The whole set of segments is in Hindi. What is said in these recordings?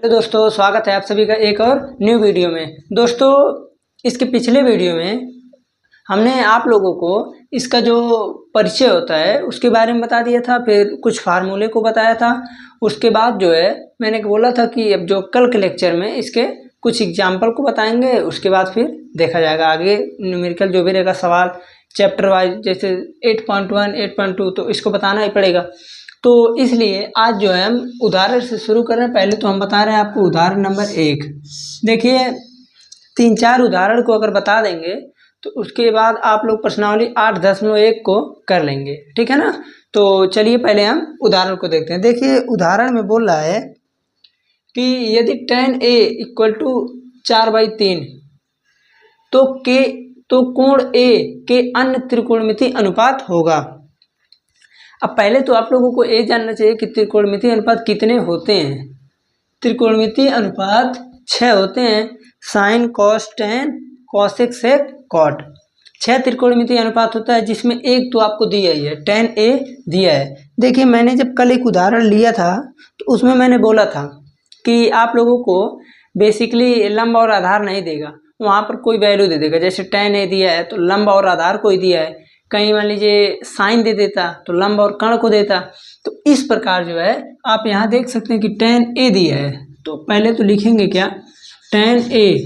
तो दोस्तों स्वागत है आप सभी का एक और न्यू वीडियो में। दोस्तों इसके पिछले वीडियो में हमने आप लोगों को इसका जो परिचय होता है उसके बारे में बता दिया था, फिर कुछ फार्मूले को बताया था। उसके बाद जो है मैंने बोला था कि अब जो कल के लेक्चर में इसके कुछ एग्जाम्पल को बताएंगे, उसके बाद फिर देखा जाएगा आगे न्यूमेरिकल जो भी रहेगा सवाल चैप्टर वाइज, जैसे 8.1 8.2 तो इसको बताना ही पड़ेगा। तो इसलिए आज जो है हम उदाहरण से शुरू कर रहे हैं। पहले तो हम बता रहे हैं आपको उदाहरण नंबर 1। देखिए 3-4 उदाहरण को अगर बता देंगे तो उसके बाद आप लोग प्रश्नावली 8.1 को कर लेंगे, ठीक है ना। तो चलिए पहले हम उदाहरण को देखते हैं। देखिए उदाहरण में बोल रहा है कि यदि tan A = 4/3 तो कोण A के अन्य त्रिकोणमितीय अनुपात होगा। अब पहले तो आप लोगों को ये जानना चाहिए कि त्रिकोणमितीय अनुपात कितने होते हैं। त्रिकोणमितीय अनुपात 6 होते हैं, sine cos tan cosec sec cot. 6 त्रिकोणमितीय अनुपात होता है, जिसमें एक तो आपको दिया ही है, tan A दिया है। देखिए मैंने जब कल एक उदाहरण लिया था तो उसमें मैंने बोला था कि आप लोगों को बेसिकली लंब और आधार नहीं देगा, वहाँ पर कोई वैल्यू दे देगा। जैसे tan A दिया है तो लंब और आधार कोई दिया है, कहीं मान लीजिए साइन दे देता तो लंब और कर्ण को देता। तो इस प्रकार जो है आप यहाँ देख सकते हैं कि tan A दिया है, तो पहले तो लिखेंगे क्या, tan A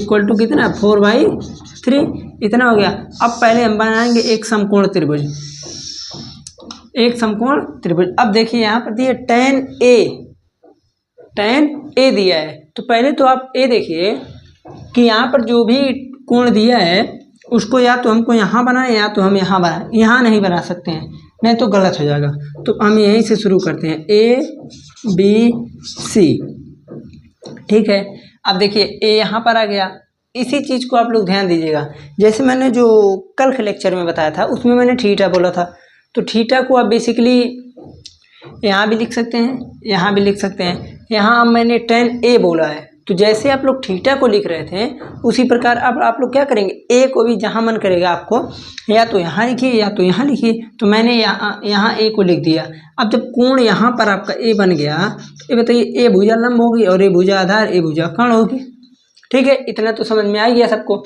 = कितना 4/3 इतना हो गया। अब पहले हम बनाएंगे एक समकोण त्रिभुज, एक समकोण त्रिभुज। अब देखिए यहाँ पर दिया tan A दिया है, तो पहले तो आप ये देखिए कि यहाँ पर जो भी कोण दिया है उसको या तो हमको यहाँ बनाए या तो हम यहाँ बनाए। यहाँ नहीं बना सकते हैं, नहीं तो गलत हो जाएगा। तो हम यहीं से शुरू करते हैं ABC, ठीक है। अब देखिए A यहाँ पर आ गया। इसी चीज़ को आप लोग ध्यान दीजिएगा, जैसे मैंने जो कल के लेक्चर में बताया था उसमें मैंने थीटा बोला था, तो थीटा को आप बेसिकली यहाँ भी लिख सकते हैं, यहाँ भी लिख सकते हैं। यहाँ मैंने tan A बोला है, तो जैसे आप लोग थीटा को लिख रहे थे उसी प्रकार अब आप लोग क्या करेंगे, ए को भी जहाँ मन करेगा आपको या तो यहाँ लिखिए या तो यहाँ लिखिए। तो मैंने यहाँ ए को लिख दिया। अब जब कोण यहाँ पर आपका ए बन गया तो ये बताइए, ए भुजा लंब होगी और ए भुजा आधार, ए भुजा कर्ण होगी, ठीक है। इतना तो समझ में आ गया सबको।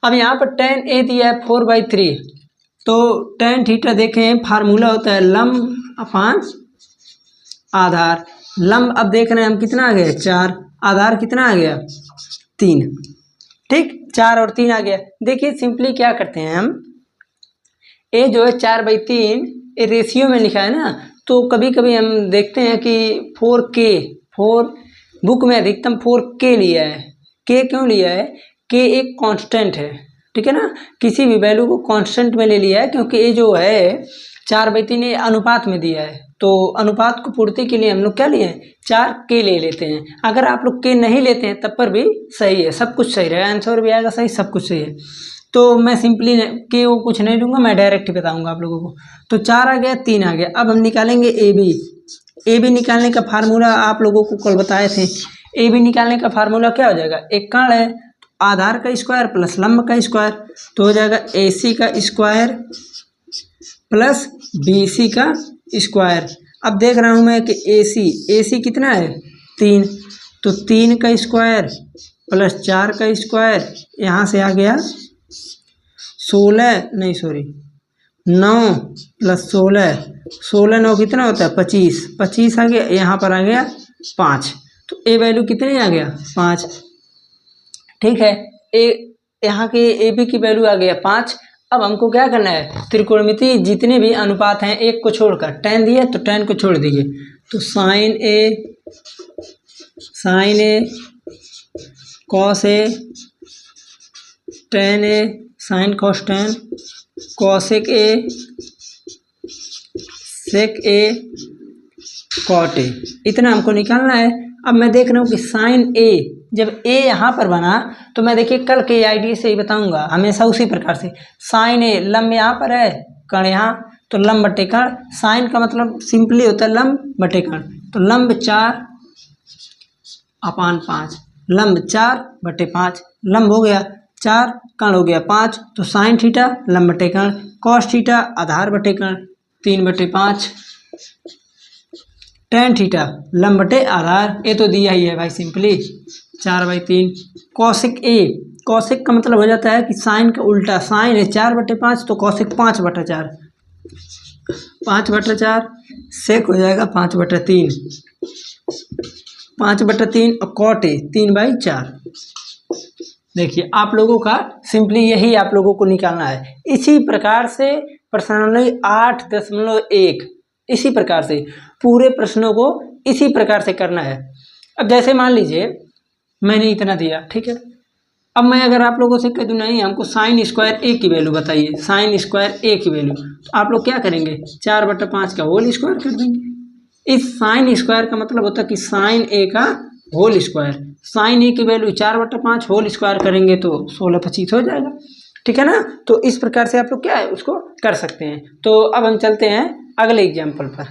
अब यहाँ पर tan A दिया है 4/3, तो tan थीटा देखें फार्मूला होता है लंब अपान आधार। लंब अब देख रहे हैं हम कितना आ गया 4, आधार कितना आ गया 3, ठीक, 4 और 3 आ गया। देखिए सिंपली क्या करते हैं हम, ए जो है 4/3 ये रेशियो में लिखा है ना, तो कभी कभी हम देखते हैं कि 4 बुक में अधिकतम 4K लिया है। K क्यों लिया है, K एक कांस्टेंट है, ठीक है ना। किसी भी वैल्यू को कांस्टेंट में ले लिया है, क्योंकि ये जो है 4/3 अनुपात में दिया है, तो अनुपात को पूर्ति के लिए हम लोग क्या लिए हैं, 4K ले लेते हैं। अगर आप लोग K नहीं लेते हैं तब पर भी सही है, सब कुछ सही रहेगा, आंसर भी आएगा सही, सब कुछ सही है। तो मैं सिंपली K वो कुछ नहीं दूंगा, मैं डायरेक्ट ही बताऊंगा आप लोगों को। तो 4 आ गया, 3 आ गया। अब हम निकालेंगे AB निकालने का फार्मूला आप लोगों को कल बताए थे। AB निकालने का फार्मूला क्या हो जाएगा, एक कर्ण है तो आधार का स्क्वायर प्लस लंब का स्क्वायर, तो हो जाएगा AC का स्क्वायर प्लस BC का स्क्वायर। अब देख रहा हूँ मैं कि AC कितना है 3, तो 3 का स्क्वायर प्लस 4 का स्क्वायर, यहाँ से आ गया 9 प्लस 16 9 कितना होता है 25 आ गया। यहाँ पर आ गया 5, तो ए वैल्यू कितनी आ गया 5, ठीक है। यहाँ के AB की वैल्यू आ गया 5। अब हमको क्या करना है, त्रिकोणमितीय जितने भी अनुपात हैं एक को छोड़कर, tan दिया तो tan को छोड़ दीजिए, तो sin A cos A tan A sin cos tan cosec A sec A cot A, इतना हमको निकालना है। अब मैं देख रहा हूँ कि sin A, जब A यहाँ पर बना तो मैं देखिए कल के आईडिया से ही बताऊंगा, हमेशा उसी प्रकार से। sin A लंब यहाँ पर है, कर्ण यहाँ, तो लंब बटे कर्ण। sin का मतलब सिंपली होता है लंब बटे कर्ण, तो लंब 4/5, लंब 4/5, लंब हो गया 4, कर्ण हो गया 5, तो sin थीटा लंब बटे कर्ण, cos थीटा आधार बटे कर्ण 3/5 tan थीटा लंब बटे आधार, ये तो दिया ही है भाई सिंपली 4/3। कॉसिक ए, कॉसिक का मतलब हो जाता है कि साइन का उल्टा, साइन है 4/5 तो कॉसिक 5/4, 5/4 सेक हो जाएगा 5/3, 5/3 और कॉट ए 3/4। देखिए आप लोगों का सिंपली यही आप लोगों को निकालना है। इसी प्रकार से प्रश्नावली 8.1 इसी प्रकार से पूरे प्रश्नों को इसी प्रकार से करना है। अब जैसे मान लीजिए मैंने इतना दिया, ठीक है, अब मैं अगर आप लोगों से कह दूँ नहीं हमको साइन स्क्वायर ए की वैल्यू बताइए, साइन स्क्वायर ए की वैल्यू, तो आप लोग क्या करेंगे 4/5 का होल स्क्वायर कर देंगे। इस साइन स्क्वायर का मतलब होता है कि साइन ए का होल स्क्वायर, साइन ए की वैल्यू 4/5 होल स्क्वायर करेंगे तो 16/25 हो जाएगा, ठीक है ना। तो इस प्रकार से आप लोग क्या है उसको कर सकते हैं। तो अब हम चलते हैं अगले एग्जाम्पल पर।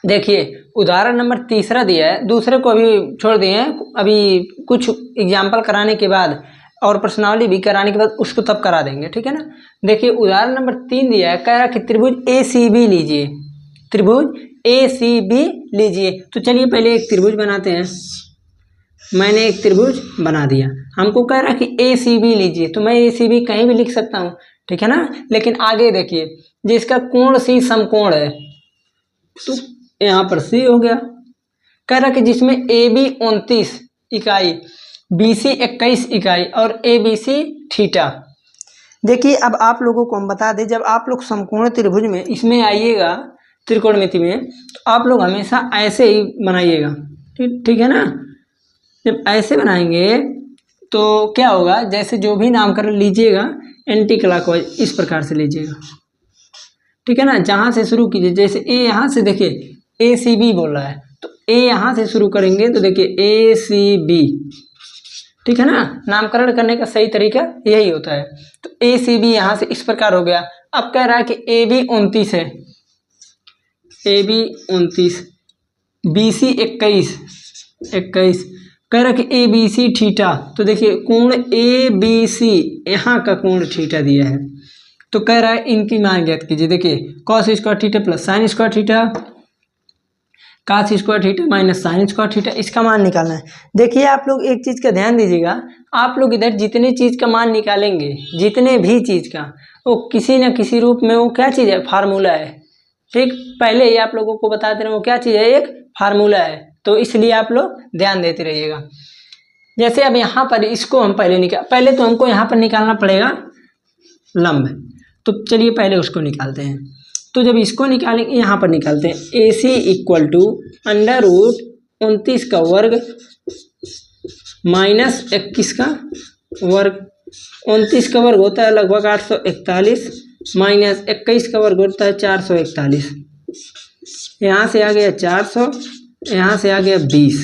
देखिए उदाहरण नंबर 3 दिया है, दूसरे को अभी छोड़ दिए हैं, अभी कुछ एग्जाम्पल कराने के बाद और प्रश्नावली भी कराने के बाद उसको तब करा देंगे, ठीक है ना। देखिए उदाहरण नंबर 3 दिया है, कह रहा है कि त्रिभुज ACB लीजिए, त्रिभुज ACB लीजिए। तो चलिए पहले एक त्रिभुज बनाते हैं। मैंने एक त्रिभुज बना दिया, हमको कह रहा है कि ACB लीजिए, तो मैं ACB कहीं भी लिख सकता हूँ, ठीक है ना। लेकिन आगे देखिए जिसका कोण C समकोण है तो यहाँ पर C हो गया। कह रहा कि जिसमें AB 29 इकाई, BC 21 इकाई और ABC थीटा। देखिए अब आप लोगों को हम बता दें, जब आप लोग समकोण त्रिभुज में इसमें आइएगा त्रिकोणमिति में, तो आप लोग हमेशा ऐसे ही बनाइएगा, ठीक है ना। जब ऐसे बनाएंगे तो क्या होगा, जैसे जो भी नामकरण लीजिएगा एंटी क्लॉकवाइज इस प्रकार से लीजिएगा, ठीक है ना। जहाँ से शुरू कीजिए, जैसे ए यहाँ से देखिए ACB बोल रहा है तो ए यहाँ से शुरू करेंगे तो देखिए ACB, ठीक है ना। नामकरण करने का सही तरीका यही होता है। तो ACB यहाँ से इस प्रकार हो गया। अब कह रहा है कि AB 29 है, AB 29, BC 21, कह रहा कि ABC थीटा। तो देखिए कोण ABC यहाँ का कोण थीटा दिया है, तो कह रहा है इनकी मान ज्ञात कीजिए। देखिए cos square theta plus sine square theta, cos square theta minus sine square theta, इसका मान निकालना है। देखिए आप लोग एक चीज़ का ध्यान दीजिएगा, आप लोग इधर जितने चीज़ का मान निकालेंगे, जितने भी चीज़ का, वो किसी न किसी रूप में वो क्या चीज़ है, फार्मूला है, ठीक। पहले ही आप लोगों को बता दे रहे हैं वो क्या चीज़ है, एक फार्मूला है। तो इसलिए आप लोग ध्यान देते रहिएगा। जैसे अब यहाँ पर इसको हम पहले तो हमको यहाँ पर निकालना पड़ेगा लंब, तो चलिए पहले उसको निकालते हैं। तो जब इसको निकालेंगे यहाँ पर निकालते हैं, AC इक्वल टू √29 का वर्ग माइनस 21 का वर्ग, 29 का वर्ग होता है लगभग 841 माइनस 21 का वर्ग होता है 441। यहाँ से आ गया 400, यहाँ से आ गया 20,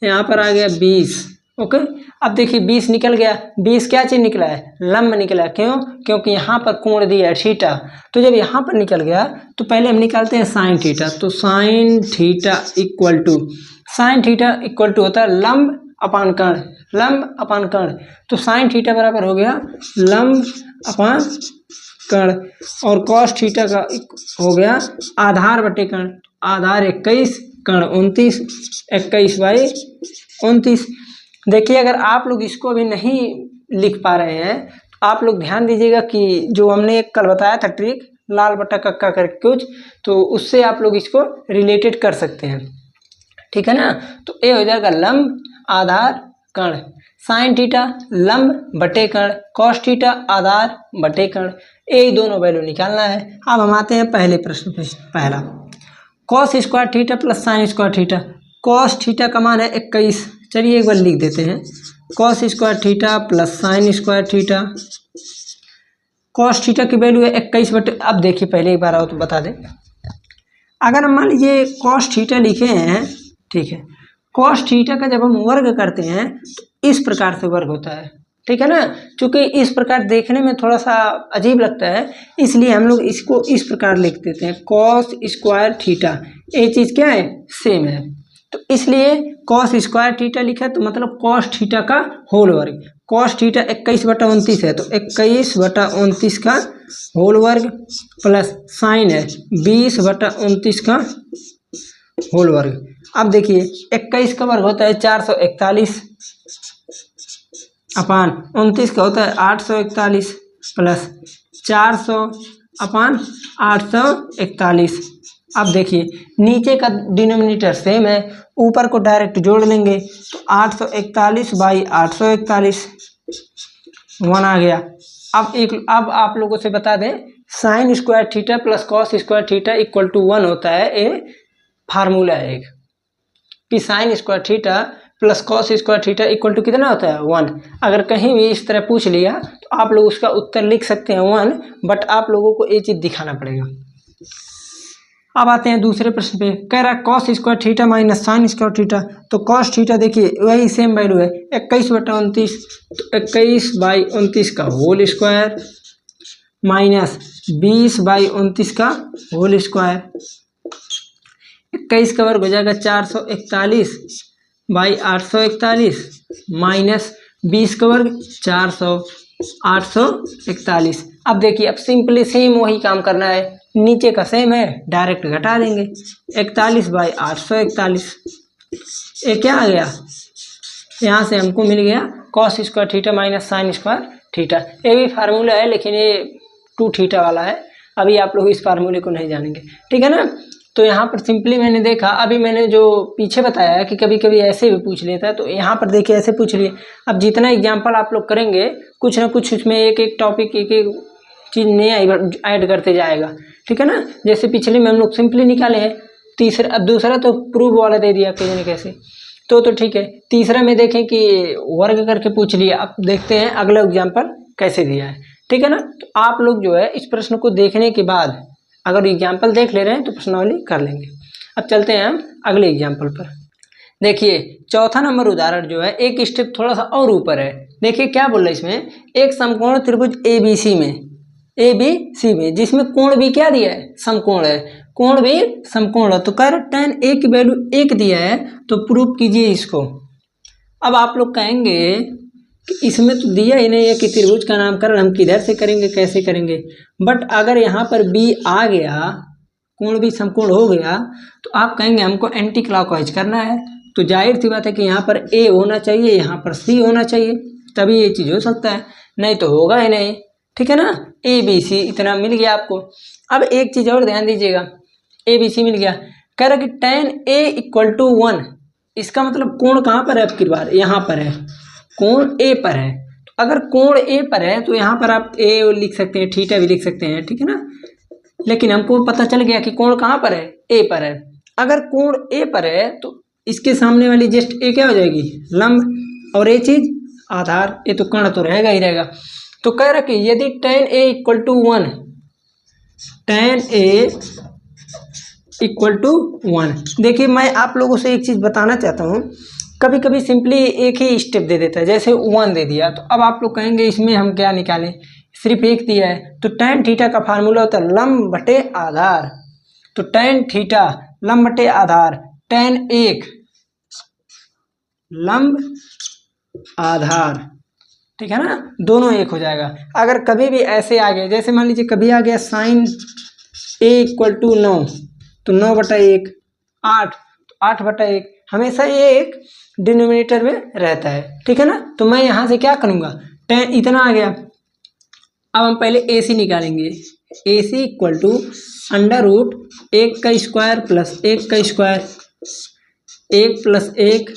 यहाँ पर आ गया 20, ओके। अब देखिए 20 निकल गया, 20 क्या चीज़ निकला है, लंब निकला। क्यों? क्योंकि यहाँ पर कोण दिया है थीटा। तो जब यहाँ पर निकल गया तो पहले हम निकालते हैं साइन थीटा। तो साइन थीटा इक्वल टू होता है लंब अपान कर्ण, लंब अपान कर्ण। तो साइन थीटा बराबर हो गया लंब अपान कर्ण, और कॉस थीटा का हो गया आधार बटे कर्ण, आधार 21 कर्ण 29, 21/29। देखिए अगर आप लोग इसको अभी नहीं लिख पा रहे हैं तो आप लोग ध्यान दीजिएगा कि जो हमने एक कल बताया था ट्रिक लाल बट्टा कक्का करके कुछ, तो उससे आप लोग इसको रिलेटेड कर सकते हैं, ठीक है ना। तो ये हो जाएगा लंब आधार कर्ण, साइन थीटा लंब बटे कर्ण, कॉस थीटा आधार बटे कर्ण, ये दोनों वैल्यू निकालना है। अब हम आते हैं पहले प्रश्न पे। पहला cos square theta plus sine square theta, cos theta का मान है 21। चलिए एक बार लिख देते हैं, cos square theta plus sine square theta. Cos theta की वैल्यू है 21 बटे, अब देखिए पहले एक बार आओ तो बता दें, अगर हम मान लीजिए कॉस थीटा लिखे हैं, ठीक है, कॉस थीटा का जब हम वर्ग करते हैं तो इस प्रकार से वर्ग होता है, ठीक है ना। चूँकि इस प्रकार देखने में थोड़ा सा अजीब लगता है, इसलिए हम लोग इसको इस प्रकार लिख देते हैं कॉस स्क्वायर थीटा। ये चीज़ क्या है, सेम है, तो इसलिए कॉस स्क्वायर थीटा लिखा तो मतलब कॉस थीटा का होल वर्ग। कॉस थीटा 21/29 है तो 21/29 का होल वर्ग प्लस साइन है 20/29 का होल वर्ग। अब देखिए 21 का वर्ग होता है 441 अपान 29 का होता है 841 प्लस 400 अपान 841। अब देखिए नीचे का डिनोमिनेटर सेम है, ऊपर को डायरेक्ट जोड़ लेंगे तो 841 बाई 841 1 आ गया। अब आप लोगों से बता दें, sine square theta plus cos square theta equal to 1 होता है। ये फार्मूला है एक कि sine square theta plus cos square theta equal to कितना होता है 1। अगर कहीं भी इस तरह पूछ लिया तो आप लोग उसका उत्तर लिख सकते हैं 1, बट आप लोगों को ये चीज़ दिखाना पड़ेगा। अब आते हैं दूसरे प्रश्न पे। कह रहा है cos square theta minus sine square theta. तो कॉस थीटा देखिए वही सेम वैल्यू है 21/29, तो 21/29 का होल स्क्वायर माइनस 20/29 का होल स्क्वायर। 21 का वर्ग हो जाएगा 441 बाई 841 माइनस 20 का वर्ग 400 841। अब देखिए अब सिंपली सेम वही काम करना है, नीचे का सेम है डायरेक्ट घटा देंगे 41 बाई 841। ये क्या आ गया, यहाँ से हमको मिल गया cos square theta minus sine square theta. ये भी फार्मूला है लेकिन ये 2 थीटा वाला है, अभी आप लोग इस फार्मूले को नहीं जानेंगे, ठीक है ना। तो यहाँ पर सिंपली मैंने देखा, अभी मैंने जो पीछे बताया है कि कभी कभी ऐसे भी पूछ लेता है, तो यहाँ पर देखिए ऐसे पूछ लिए। अब जितना एग्जाम्पल आप लोग करेंगे कुछ ना कुछ उसमें एक एक टॉपिक एक एक चीज़ नया ऐड करते जाएगा, ठीक है ना। जैसे पिछले में हम लोग सिंपली निकाले हैं, तीसरा दूसरा तो प्रूफ वाला दे दिया कैसे कैसे, तो ठीक है। तीसरा में देखें कि वर्ग करके पूछ लिया। अब देखते हैं अगला एग्जाम्पल कैसे दिया है, ठीक है ना। तो आप लोग जो है इस प्रश्न को देखने के बाद अगर एग्जाम्पल देख ले रहे हैं तो प्रश्नावली कर लेंगे। अब चलते हैं हम अगले एग्जाम्पल पर। देखिए चौथा नंबर उदाहरण जो है एक स्टेप थोड़ा सा और ऊपर है। देखिए क्या बोल रहा है इसमें, एक समकोण त्रिभुज ABC में जिसमें कोण भी क्या दिया है, समकोण है, कोण भी समकोण है। तो कह रहे tan A की वैल्यू 1 दिया है, तो प्रूफ कीजिए इसको। अब आप लोग कहेंगे कि इसमें तो दिया ही नहीं है कि त्रिभुज का नामकरण हम किधर से करेंगे, कैसे करेंगे। बट अगर यहाँ पर B आ गया, कोण भी समकोण हो गया, तो आप कहेंगे हमको एंटी क्लॉकवाइज करना है। तो जाहिर सी बात है कि यहाँ पर A होना चाहिए, यहाँ पर C होना चाहिए, तभी ये चीज़ हो सकता है, नहीं तो होगा ही नहीं, ठीक है ना। ABC इतना मिल गया आपको। अब एक चीज़ और ध्यान दीजिएगा, ABC मिल गया, कह रहा कि tan A = 1। इसका मतलब कोण कहाँ पर है, आपकी बार यहाँ पर है, कोण A पर है। तो अगर कोण A पर है तो यहाँ पर आप A लिख सकते हैं, थीटा भी लिख सकते हैं, ठीक है ना। लेकिन हमको पता चल गया कि कोण कहाँ पर है, A पर है। अगर कोण A पर है तो इसके सामने वाली जस्ट A क्या हो जाएगी, लंब, और ये चीज़ आधार, ये तो कर्ण तो रहेगा ही रहेगा। तो कह रहा कि यदि tan A = 1, tan A = 1। देखिए मैं आप लोगों से एक चीज़ बताना चाहता हूँ, कभी कभी सिंपली एक ही स्टेप दे देता है, जैसे 1 दे दिया, तो अब आप लोग कहेंगे इसमें हम क्या निकालें, सिर्फ एक दिया है। तो tan थीटा का फार्मूला होता है लंब बटे आधार। तो tan थीटा लंब बटे आधार, tan 1 लंब आधार, ठीक है ना, दोनों एक हो जाएगा। अगर कभी भी ऐसे आ गए, जैसे मान लीजिए कभी आ गया sin A = 9, तो 9/1, 8 तो 8/1, हमेशा ये एक डिनोमिनेटर में रहता है, ठीक है ना। तो मैं यहाँ से क्या करूँगा, tan इतना आ गया। अब हम पहले AC निकालेंगे, AC = √1² प्लस 1² 1 + 1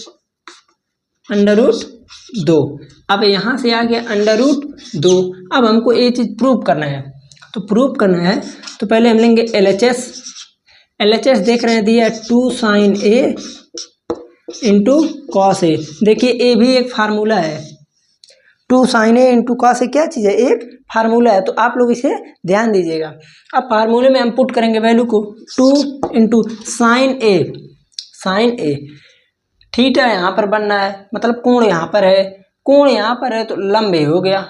√2। अब यहाँ से आ गया √2। अब हमको ये चीज़ प्रूव करना है, तो प्रूव करना है तो पहले हम लेंगे LHS देख रहे हैं दिया 2 sin A × cos A। देखिए A भी एक फार्मूला है, 2 sin A × cos A क्या चीज़ है, एक फार्मूला है। तो आप लोग इसे ध्यान दीजिएगा। अब फार्मूले में हम पुट करेंगे वैल्यू को, 2 × sin A थीटा यहाँ पर बनना है, मतलब कोण यहाँ पर है, कोण यहाँ पर है तो लंब A हो गया,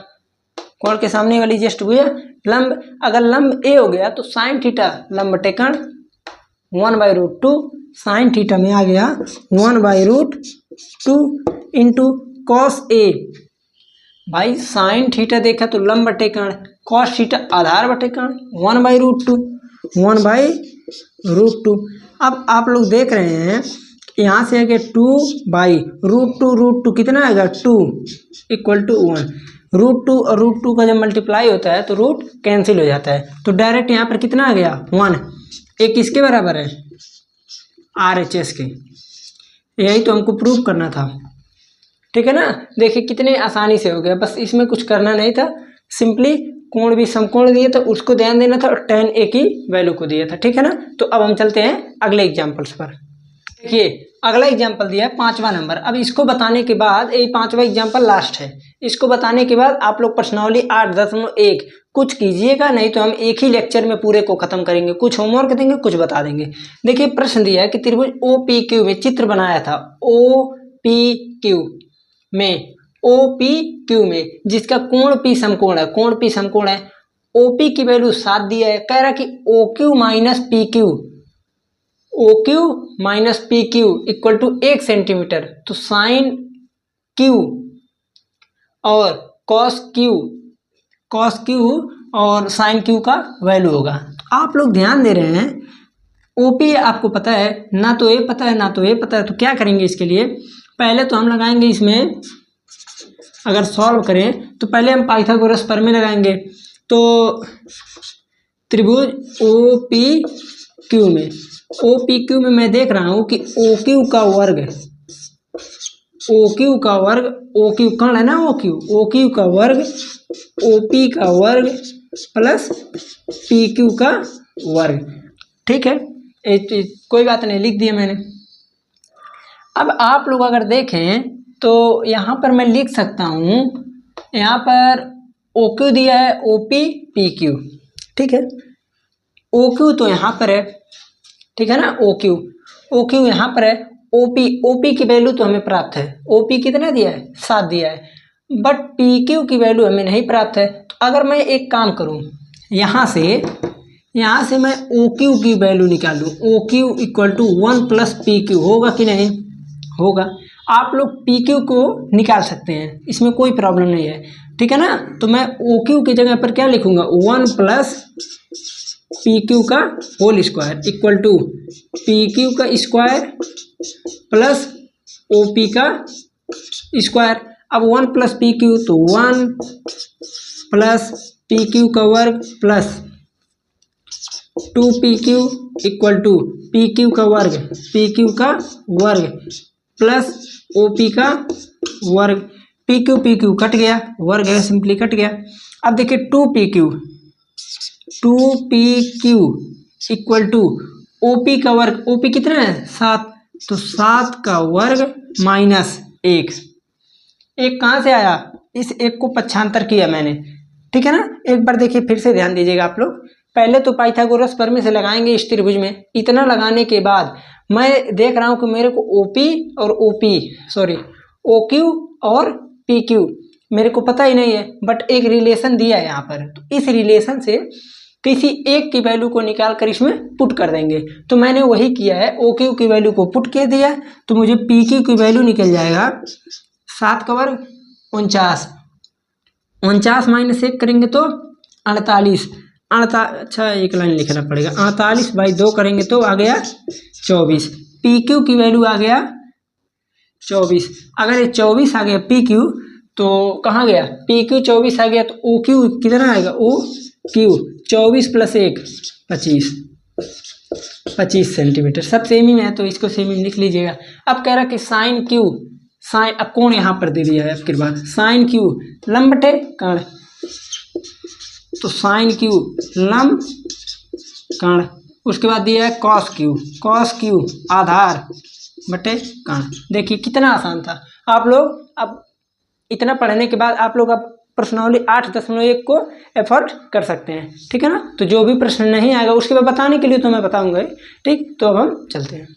कोण के सामने वाली जस्ट हुई है लंब। अगर लंब A हो गया तो साइन थीटा लंब बटे कर्ण 1/√2, साइन थीटा में आ गया 1/√2 × cos A। भाई साइन थीटा देखा तो लंब बटे कर्ण, cos थीटा आधार बटे कर्ण 1/√2। अब आप लोग देख रहे हैं यहाँ से आगे 2/√2 कितना आएगा 2 = 1। √2 और √2 का जब मल्टीप्लाई होता है तो रूट कैंसिल हो जाता है, तो डायरेक्ट यहाँ पर कितना आ गया 1। एक किसके बराबर है RHS के। यही तो हमको प्रूव करना था, ठीक है ना। देखिए कितने आसानी से हो गया, बस इसमें कुछ करना नहीं था, सिंपली कोण भी समकोण दिए तो उसको ध्यान देना था और tan A की वैल्यू को दिया था, ठीक है ना। तो अब हम चलते हैं अगले एग्जाम्पल्स पर। देखिए अगला एग्जाम्पल दिया है 5वां नंबर। अब इसको बताने के बाद, ये 5वां एग्जाम्पल लास्ट है, इसको बताने के बाद आप लोग पर्सनली 8.1 कुछ कीजिएगा, नहीं तो हम एक ही लेक्चर में पूरे को खत्म करेंगे। कुछ होमवर्क देंगे, कुछ बता देंगे। देखिए प्रश्न दिया है कि त्रिभुज OPQ में चित्र बनाया था, OPQ में जिसका कोण P समकोण है, कोण P समकोण है, OP की वैल्यू 7 दिया है। कह रहा कि OQ minus PQ equal to 1 centimetre. तो साइन Q और कॉस Q और साइन Q का वैल्यू होगा। तो आप लोग ध्यान दे रहे हैं, OP आपको पता है, ना तो ये पता है ना तो ये पता है, तो क्या करेंगे इसके लिए, पहले तो हम लगाएंगे इसमें, अगर सॉल्व करें तो पहले हम पाइथागोरस प्रमेय लगाएंगे। तो त्रिभुज OPQ में मैं देख रहा हूँ कि OQ का वर्ग OQ कर्ण है ना, OQ का वर्ग OP का वर्ग प्लस PQ का वर्ग, ठीक है। कोई बात नहीं, लिख दिया मैंने। अब आप लोग अगर देखें तो यहाँ पर मैं लिख सकता हूँ, यहाँ पर OQ दिया है, OP PQ, ठीक है। OQ तो यहाँ पर है, ठीक है ना, OQ यहाँ पर है, OP की वैल्यू तो हमें प्राप्त है, OP कितना दिया है 7 दिया है, बट PQ की वैल्यू हमें नहीं प्राप्त है। तो अगर मैं एक काम करूँ, यहाँ से मैं OQ की वैल्यू निकालूँ, OQ = 1 + PQ, होगा कि नहीं होगा। आप लोग PQ को निकाल सकते हैं, इसमें कोई प्रॉब्लम नहीं है, ठीक है ना। तो मैं OQ की जगह पर क्या लिखूंगा, 1 + PQ का whole square equal to PQ का स्क्वायर प्लस OP का स्क्वायर। अब 1 + PQ तो 1 + PQ का वर्ग plus 2PQ equal to PQ का वर्ग प्लस OP का वर्ग। PQ कट गया, वर्ग है सिंपली कट गया। अब देखिए 2PQ इक्वल टू OP का वर्ग, OP कितना है 7, तो 7 का वर्ग माइनस 1 कहाँ से आया, इस 1 को पक्षांतर किया मैंने, ठीक है ना। एक बार देखिए फिर से ध्यान दीजिएगा आप लोग, पहले तो पाइथागोरस प्रमेय से लगाएंगे इस त्रिभुज में। इतना लगाने के बाद मैं देख रहा हूँ कि मेरे को OQ और PQ मेरे को पता ही नहीं है, बट एक रिलेशन दिया है यहाँ पर, तो इस रिलेशन से किसी एक की वैल्यू को निकाल कर इसमें पुट कर देंगे। तो मैंने वही किया है, OQ की वैल्यू को पुट कर दिया, तो मुझे PQ की वैल्यू निकल जाएगा 7 का वर्ग 49 माइनस 1 करेंगे तो 48, अच्छा एक लाइन लिखना पड़ेगा, 48/2 करेंगे तो आ गया 24। PQ की वैल्यू आ गया 24। अगर ये 24 आ गया PQ, तो कहाँ गया PQ 24 आ गया, तो OQ कितना आएगा, OQ 24 + 1 25 सेंटीमीटर। सब सेम ही है तो इसको सेम ही लिख लीजिएगा। अब कह रहा कि साइन Q, अब कोण यहाँ पर दे दिया है, अब फिर बात साइन Q लंब बटे कर्ण, तो साइन Q लंब कर्ण। उसके बाद दिया है कॉस Q आधार बटे कर्ण। देखिए कितना आसान था। आप लोग अब इतना पढ़ने के बाद आप लोग अब प्रश्नावली 8.1 को एफर्ट कर सकते हैं, ठीक है ना। तो जो भी प्रश्न नहीं आएगा उसके बाद बताने के लिए तो मैं बताऊंगा, ठीक। तो अब हम चलते हैं।